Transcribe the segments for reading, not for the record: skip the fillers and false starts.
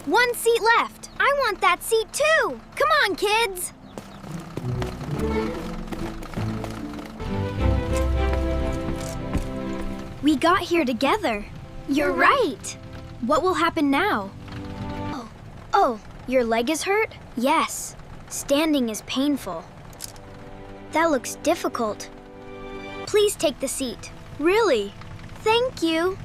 One seat left. I want that seat too. Come on, kids. We got here together. You're right. What will happen now? Oh, your leg is hurt? Yes. Standing is painful. That looks difficult. Please take the seat. Really? Thank you.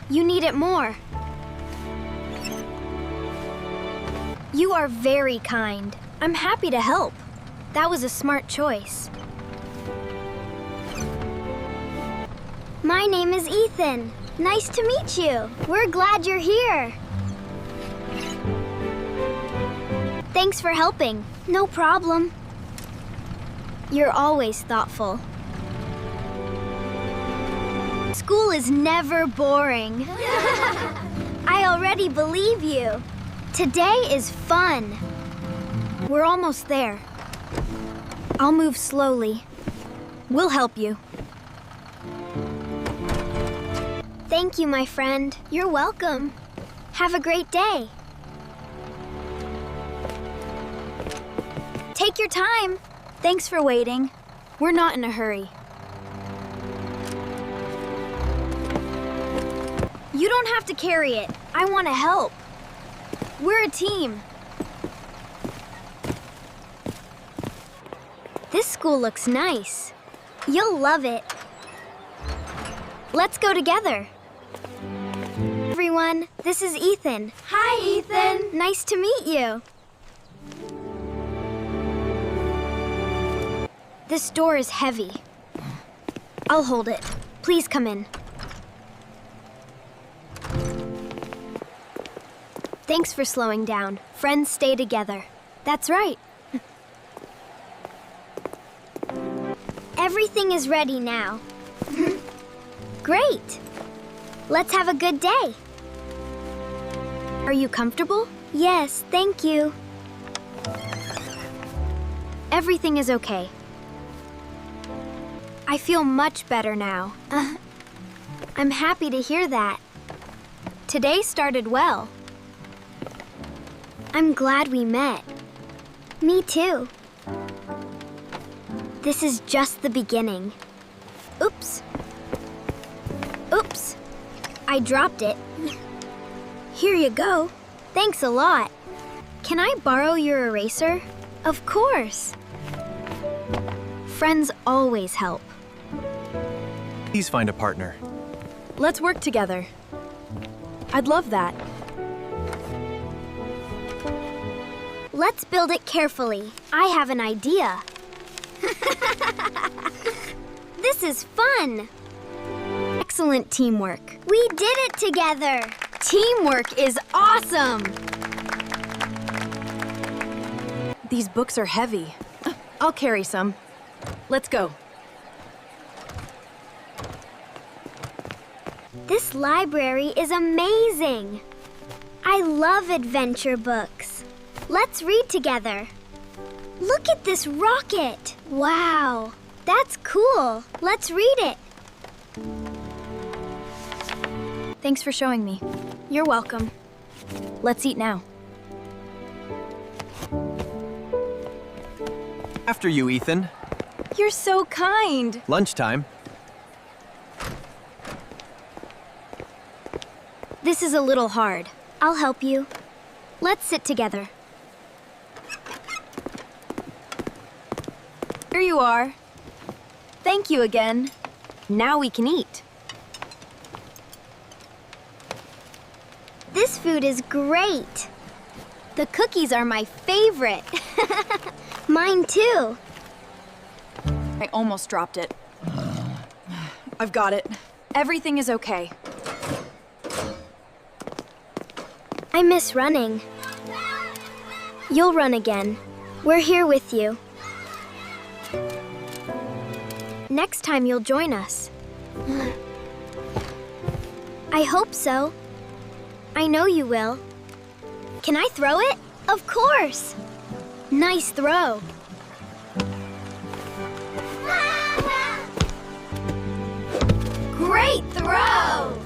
You need it more. You are very kind. I'm happy to help. That was a smart choice. My name is Ethan. Nice to meet you. We're glad you're here. Thanks for helping. No problem. You're always thoughtful. School is never boring. I already believe you. Today is fun. We're almost there. I'll move slowly. We'll help you. Thank you, my friend. You're welcome. Have a great day. Take your time. Thanks for waiting. We're not in a hurry. You don't have to carry it. I want to help. We're a team. This school looks nice. You'll love it. Let's go together. Everyone, this is Ethan. Hi, Ethan. Nice to meet you. This door is heavy. I'll hold it. Please come in. Thanks for slowing down. Friends stay together. That's right. Everything is ready now. Great. Let's have a good day. Are you comfortable? Yes, thank you. Everything is okay. I feel much better now. I'm happy to hear that. Today started well. I'm glad we met. Me too. This is just the beginning. Oops. Oops. I dropped it. Here you go. Thanks a lot. Can I borrow your eraser? Of course. Friends always help. Please find a partner. Let's work together. I'd love that. Let's build it carefully. I have an idea. This is fun. Excellent teamwork. We did it together. Teamwork is awesome. These books are heavy. I'll carry some. Let's go. This library is amazing. I love adventure books. Let's read together. Look at this rocket. Wow, that's cool. Let's read it. Thanks for showing me. You're welcome. Let's eat now. After you, Ethan. You're so kind. Lunchtime. This is a little hard. I'll help you. Let's sit together. Here you are. Thank you again. Now we can eat. This food is great. The cookies are my favorite. Mine too. I almost dropped it. I've got it. Everything is okay. I miss running. You'll run again. We're here with you. Next time you'll join us. I hope so. I know you will. Can I throw it? Of course. Nice throw. Great throw!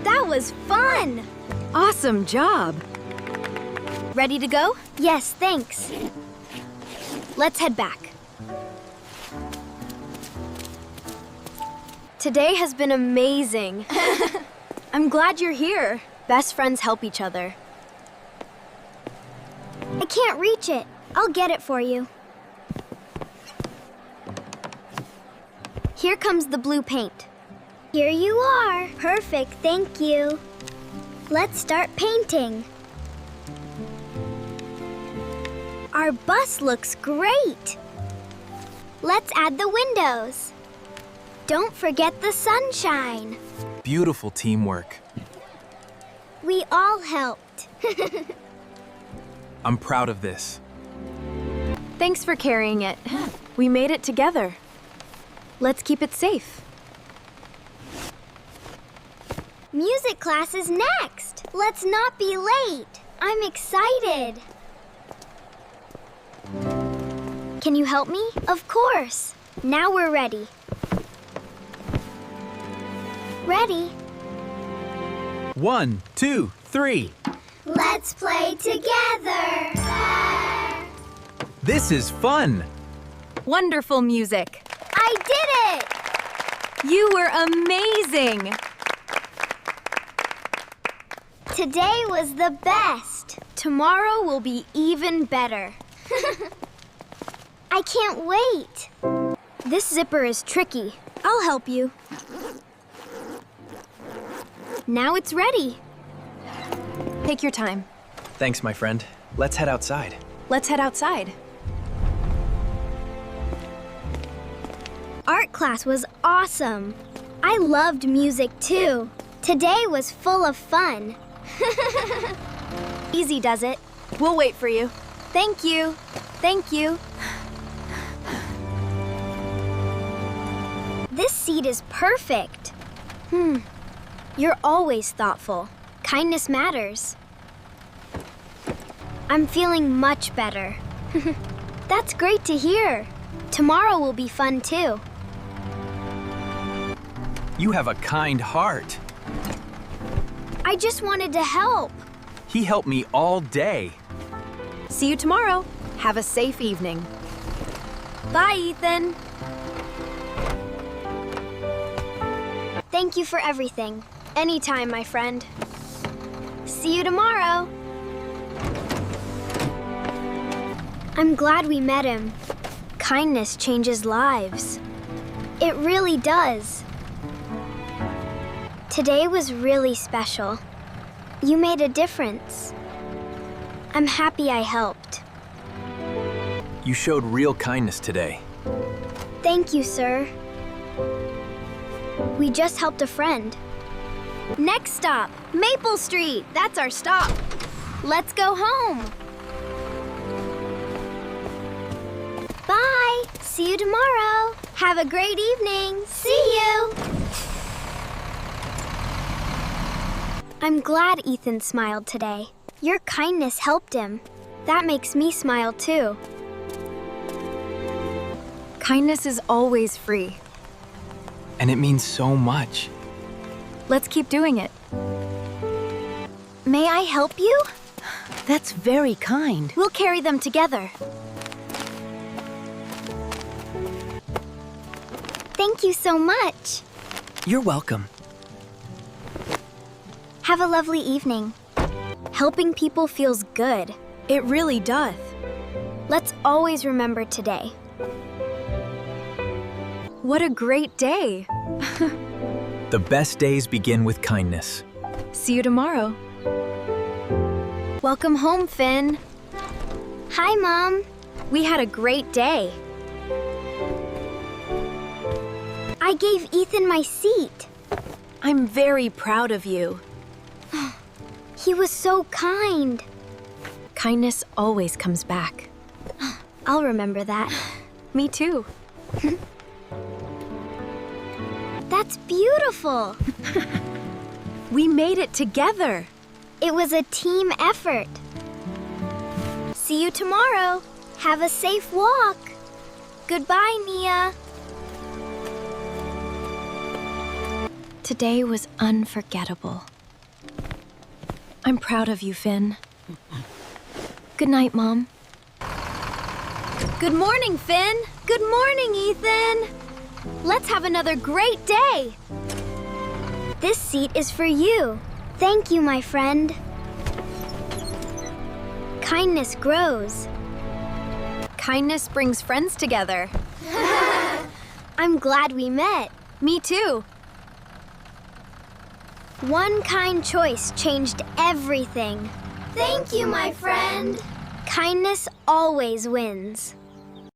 That was fun! Awesome job. Ready to go? Yes, thanks. Let's head back. Today has been amazing. I'm glad you're here. Best friends help each other. I can't reach it. I'll get it for you. Here comes the blue paint. Here you are. Perfect, thank you. Let's start painting. Our bus looks great. Let's add the windows. Don't forget the sunshine. Beautiful teamwork. We all helped. I'm proud of this. Thanks for carrying it. We made it together. Let's keep it safe. Music class is next. Let's not be late. I'm excited. Can you help me? Of course. Now we're ready. Ready. 1, 2, 3. Let's play together. This is fun. Wonderful music. I did it! You were amazing. Today was the best. Tomorrow will be even better. I can't wait. This zipper is tricky. I'll help you. Now it's ready. Take your time. Thanks, my friend. Let's head outside. Let's head outside. Art class was awesome. I loved music too. Today was full of fun. Easy does it. We'll wait for you. Thank you. Thank you. This seat is perfect. You're always thoughtful. Kindness matters. I'm feeling much better. That's great to hear. Tomorrow will be fun too. You have a kind heart. I just wanted to help. He helped me all day. See you tomorrow. Have a safe evening. Bye, Ethan. Thank you for everything. Anytime, my friend. See you tomorrow. I'm glad we met him. Kindness changes lives. It really does. Today was really special. You made a difference. I'm happy I helped. You showed real kindness today. Thank you, sir. We just helped a friend. Next stop, Maple Street. That's our stop. Let's go home. Bye. See you tomorrow. Have a great evening. See you. I'm glad Ethan smiled today. Your kindness helped him. That makes me smile too. Kindness is always free. And it means so much. Let's keep doing it. May I help you? That's very kind. We'll carry them together. Thank you so much. You're welcome. Have a lovely evening. Helping people feels good. It really does. Let's always remember today. What a great day. The best days begin with kindness. See you tomorrow. Welcome home, Finn. Hi, Mom. We had a great day. I gave Ethan my seat. I'm very proud of you. He was so kind. Kindness always comes back. I'll remember that. Me too. That's beautiful. We made it together. It was a team effort. See you tomorrow. Have a safe walk. Goodbye, Nia. Today was unforgettable. I'm proud of you, Finn. Good night, Mom. Good morning, Finn. Good morning, Ethan. Let's have another great day. This seat is for you. Thank you, my friend. Kindness grows. Kindness brings friends together. I'm glad we met. Me too. One kind choice changed everything. Thank you, my friend. Kindness always wins.